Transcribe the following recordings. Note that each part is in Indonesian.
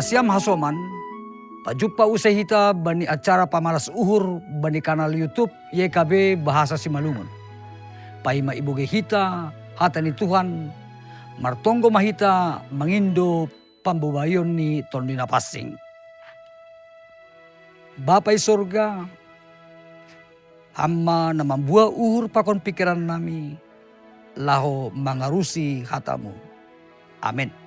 Nasiam hasoman, pajuppa usai hita bani acara pamalas uhur bani kanal YouTube YKB Bahasa Simalungun. Paima ibuge hita, hata ni Tuhan, martonggo mahita mangindo pambubayon ni Tondina Pasing. Bapai sorga, Amma na membuat uhur pakon pikiran nami, laho mangarusi hatamu. Amin.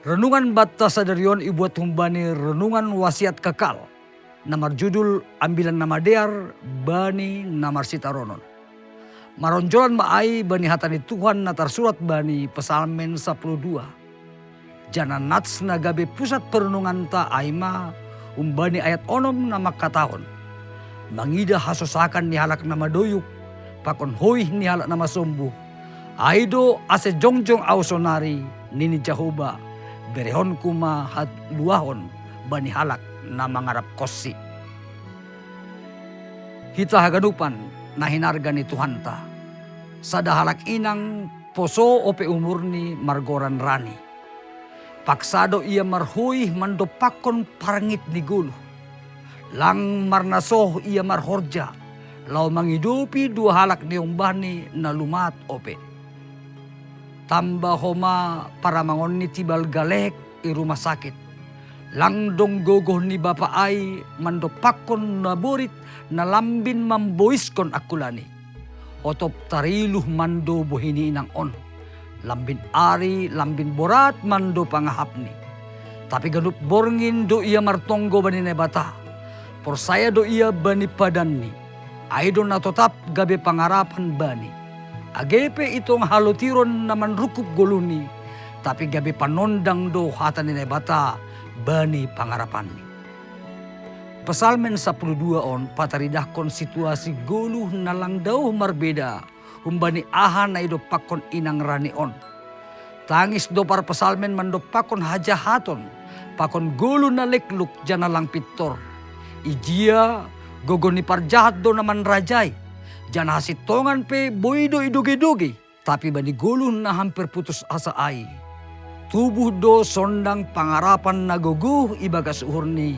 Renungan batta sadarion ibuat humbani renungan wasiat kekal. Namar judul ambilan nama dear bani namar sitaronon. Maronjolan maai bani hatani Tuhan natar surat bani Pesalmen 12. Janan nats nagabe pusat perenungan ta aima umbani ayat onom nama katahon. Mangida hasosakan ni halak nama doyuk, pakon hoih ni halak nama sombu. Aido ase jongjong ausonari nini Jahoba, berehon kuma hat luahon bani halak nama ngarap kosi. Hita hagadupan na hinarga ni Tuhan ta. Sada halak inang poso ope umurni margoran rani. Paksado ia marhoih mandopakon parangit ni gulu. Lang marnasoh ia marhorja, lau manghidupi dua halak ni umbani na lumat ope. Tamba homa para mangon ni tibal galek i rumah sakit. Lang dong gogoh ni bapa ai mandopakon na borit na lambin mamboiskon akulani. Otop tariluh mando bohini inang on. Lambin ari, lambin borat mando pangahapni. Tapi ganup borngin do ia martonggo bani nebata. Por saya do ia bani padanni. Aido na tetap gabe pangarapan bani. Agepe itong halotiron naman rukup goluni. Tapi gabe panondang do hata ni nebata bani pangarapan ni. Pesalmen 12 on pataridahkon situasi goluh nalang dauh marbeda. Humbani aha na ido pakon inang rani on. Tangis do par pesalmen mando pakon hajahaton. Pakon golu na lekluk jana lang pitor. Ijia gogoni parjahat do naman rajay. Jana hasitongan pe boido idoge-doge. Tapi bani golu na hampir putus asa ai. Tubuh do sondang pangarapan na guguh ibagas uhurni.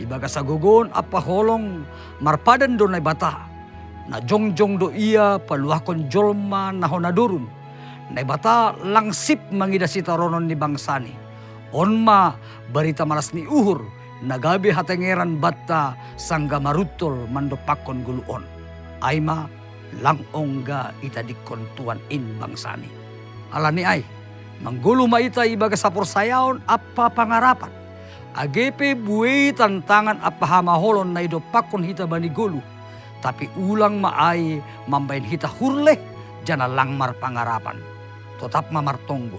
Ibagas agogon apa holong marpadan do na bata. Na jongjong do ia paluakon jolma na honadurun. Na bata langsip mangidasi taronon ni bangsani. Onma barita malas ni uhur. Nagabi hatengeran batta sangga marutol mandopakon guluon. Aima langong ga itadikon tuan in bangsani. Alani ay, manggulu maita ibaga sapor sayaon apa pangarapan. Agepe buwe tantangan apa hamaholon na idopakon hita bani gulu. Tapi ulang maay mambayin hita hurleh jana langmar pangarapan. Tetap mamartonggo,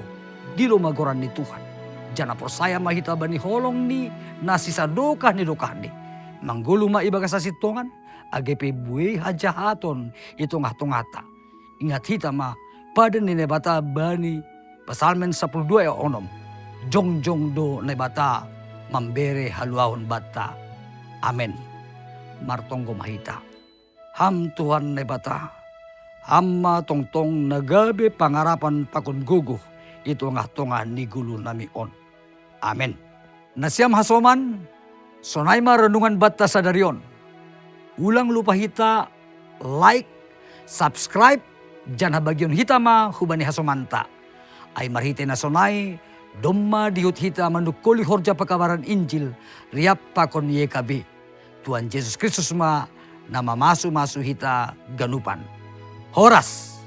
dilo magoran ni Tuhan. Jana persaya mahita bani holong ni nasisa dokah ni. Manggulu ma ibaga sa sitongan, agepe buwe hajahaton itong hatongata. Ingat hita ma pada ni nebata bani Pesalmen 12 ya onom. Jongjong do nebata mambere haluahon bata. Amen. Martonggo mahita. Ham Tuhan nebata. Hamma tongtong nagabe pangarapan pakon guguh. Ito nga tonga ni gulu nami on. Amen. Nasiam hasoman, sonay renungan batta sadarion. Ulang lupa hita, like, subscribe, jangan bagion hita ma hubani hasomanta. Ay marhite na sonay, domma dihut hita manukuli horja pakabaran Injil, riap pakon YKB. Tuhan Yesus Kristus ma nama masu hita ganupan. Horas.